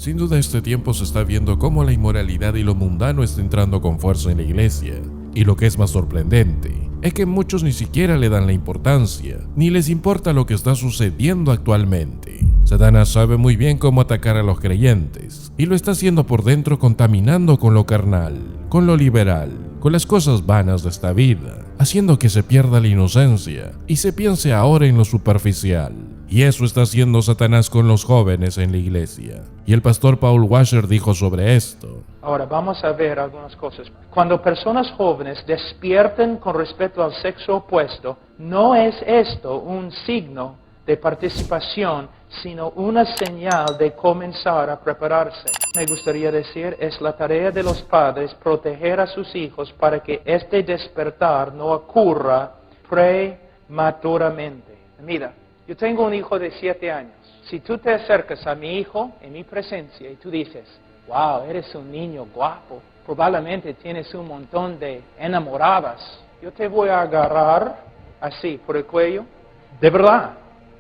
Sin duda este tiempo se está viendo cómo la inmoralidad y lo mundano está entrando con fuerza en la iglesia. Y lo que es más sorprendente es que muchos ni siquiera le dan la importancia, ni les importa lo que está sucediendo actualmente. Satanás sabe muy bien cómo atacar a los creyentes, y lo está haciendo por dentro contaminando con lo carnal, con lo liberal, con las cosas vanas de esta vida, haciendo que se pierda la inocencia y se piense ahora en lo superficial. Y eso está haciendo Satanás con los jóvenes en la iglesia. Y el pastor Paul Washer dijo sobre esto: Ahora vamos a ver algunas cosas. Cuando personas jóvenes despierten con respecto al sexo opuesto, no es esto un signo de participación, sino una señal de comenzar a prepararse. Me gustaría decir, es la tarea de los padres proteger a sus hijos para que este despertar no ocurra prematuramente. Mira, yo tengo un hijo de 7 años. Si tú te acercas a mi hijo en mi presencia y tú dices: wow, eres un niño guapo, probablemente tienes un montón de enamoradas, yo te voy a agarrar así por el cuello, de verdad,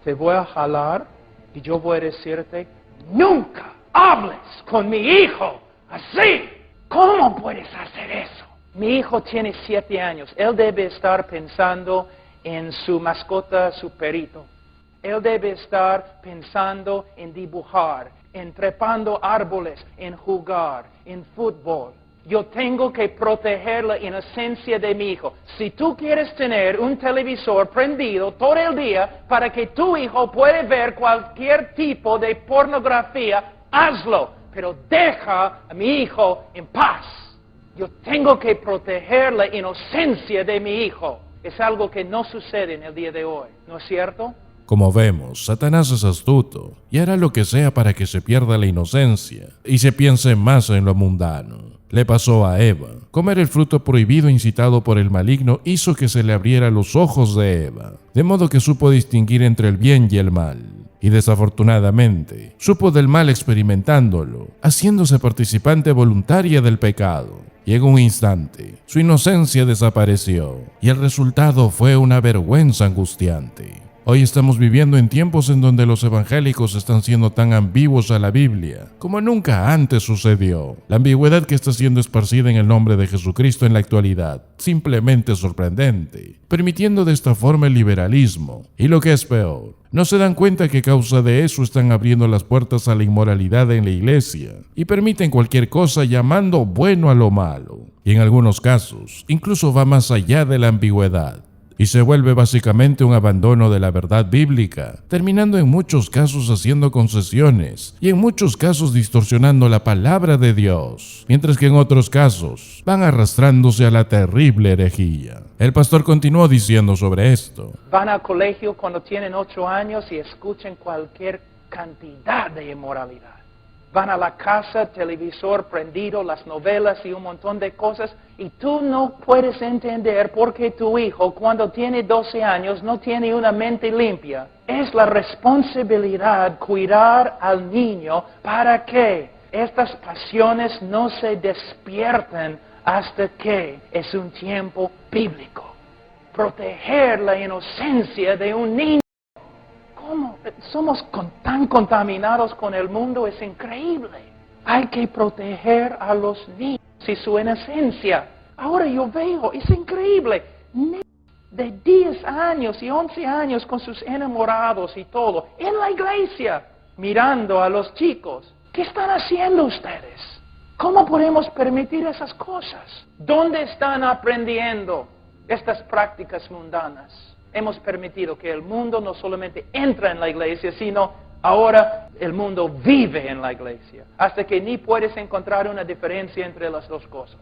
te voy a jalar y yo voy a decirte: nunca hables con mi hijo así. ¿Cómo puedes hacer eso? Mi hijo tiene 7 años, él debe estar pensando en su mascota, su perrito. Él debe estar pensando en dibujar, en trepando árboles, en jugar, en fútbol. Yo tengo que proteger la inocencia de mi hijo. Si tú quieres tener un televisor prendido todo el día para que tu hijo pueda ver cualquier tipo de pornografía, hazlo, pero deja a mi hijo en paz. Yo tengo que proteger la inocencia de mi hijo. Es algo que no sucede en el día de hoy, ¿no es cierto? Como vemos, Satanás es astuto y hará lo que sea para que se pierda la inocencia y se piense más en lo mundano. Le pasó a Eva. Comer el fruto prohibido incitado por el maligno hizo que se le abriera los ojos de Eva, de modo que supo distinguir entre el bien y el mal. Y desafortunadamente, supo del mal experimentándolo, haciéndose participante voluntaria del pecado. Y en un instante, su inocencia desapareció, y el resultado fue una vergüenza angustiante. Hoy estamos viviendo en tiempos en donde los evangélicos están siendo tan ambiguos a la Biblia como nunca antes sucedió. La ambigüedad que está siendo esparcida en el nombre de Jesucristo en la actualidad simplemente es sorprendente, permitiendo de esta forma el liberalismo. Y lo que es peor, no se dan cuenta que a causa de eso están abriendo las puertas a la inmoralidad en la iglesia y permiten cualquier cosa llamando bueno a lo malo. Y en algunos casos, incluso va más allá de la ambigüedad y se vuelve básicamente un abandono de la verdad bíblica, terminando en muchos casos haciendo concesiones y en muchos casos distorsionando la palabra de Dios, mientras que en otros casos van arrastrándose a la terrible herejía. El pastor continuó diciendo sobre esto: Van al colegio cuando tienen 8 años y escuchan cualquier cantidad de inmoralidad. Van a la casa, televisor prendido, las novelas y un montón de cosas, y tú no puedes entender por qué tu hijo, cuando tiene 12 años, no tiene una mente limpia. Es la responsabilidad cuidar al niño para que estas pasiones no se despierten hasta que es un tiempo bíblico. Proteger la inocencia de un niño. ¿Cómo? Somos tan contaminados con el mundo, es increíble. Hay que proteger a los niños y su inocencia. Ahora yo veo, es increíble, niños de 10 años y 11 años con sus enamorados y todo, en la iglesia, mirando a los chicos. ¿Qué están haciendo ustedes? ¿Cómo podemos permitir esas cosas? ¿Dónde están aprendiendo estas prácticas mundanas? Hemos permitido que el mundo no solamente entra en la iglesia, sino ahora el mundo vive en la iglesia, hasta que ni puedes encontrar una diferencia entre las dos cosas.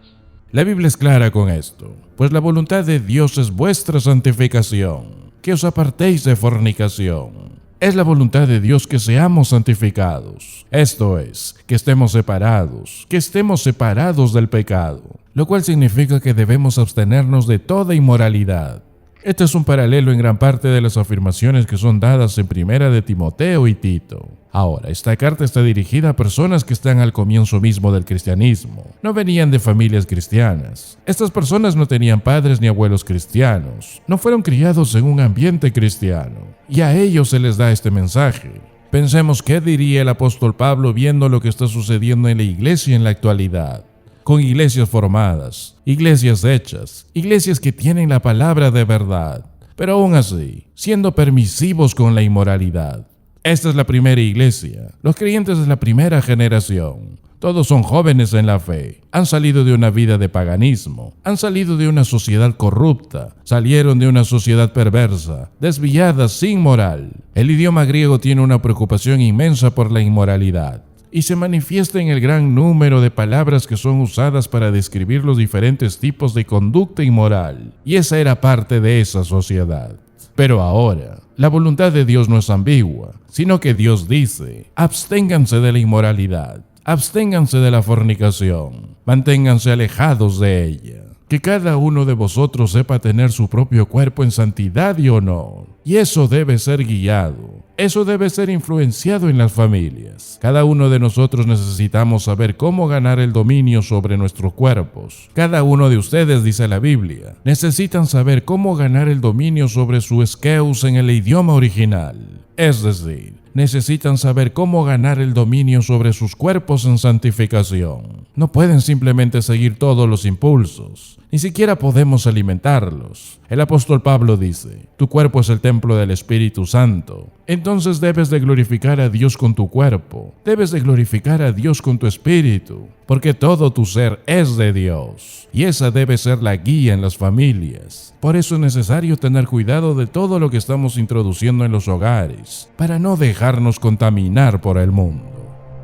La Biblia es clara con esto, pues la voluntad de Dios es vuestra santificación, que os apartéis de fornicación. Es la voluntad de Dios que seamos santificados, esto es, que estemos separados del pecado, lo cual significa que debemos abstenernos de toda inmoralidad. Este es un paralelo en gran parte de las afirmaciones que son dadas en Primera de Timoteo y Tito. Ahora, esta carta está dirigida a personas que están al comienzo mismo del cristianismo. No venían de familias cristianas. Estas personas no tenían padres ni abuelos cristianos. No fueron criados en un ambiente cristiano. Y a ellos se les da este mensaje. Pensemos qué diría el apóstol Pablo viendo lo que está sucediendo en la iglesia en la actualidad, con iglesias formadas, iglesias hechas, iglesias que tienen la palabra de verdad, pero aún así, siendo permisivos con la inmoralidad. Esta es la primera iglesia, los creyentes de la primera generación. Todos son jóvenes en la fe, han salido de una vida de paganismo, han salido de una sociedad corrupta, salieron de una sociedad perversa, desviada, sin moral. El idioma griego tiene una preocupación inmensa por la inmoralidad y se manifiesta en el gran número de palabras que son usadas para describir los diferentes tipos de conducta inmoral, y esa era parte de esa sociedad. Pero ahora, la voluntad de Dios no es ambigua, sino que Dios dice: absténganse de la inmoralidad. Absténganse de la fornicación, manténganse alejados de ella. Que cada uno de vosotros sepa tener su propio cuerpo en santidad y honor. Y eso debe ser guiado, eso debe ser influenciado en las familias. Cada uno de nosotros necesitamos saber cómo ganar el dominio sobre nuestros cuerpos. Cada uno de ustedes, dice la Biblia, necesitan saber cómo ganar el dominio sobre su eskeus en el idioma original. Es decir, necesitan saber cómo ganar el dominio sobre sus cuerpos en santificación. No pueden simplemente seguir todos los impulsos, ni siquiera podemos alimentarlos. El apóstol Pablo dice: tu cuerpo es el templo del Espíritu Santo. Entonces debes de glorificar a Dios con tu cuerpo, debes de glorificar a Dios con tu espíritu, porque todo tu ser es de Dios, y esa debe ser la guía en las familias. Por eso es necesario tener cuidado de todo lo que estamos introduciendo en los hogares, para no dejarnos contaminar por el mundo.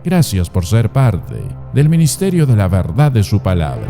Gracias por ser parte del ministerio de la verdad de su palabra.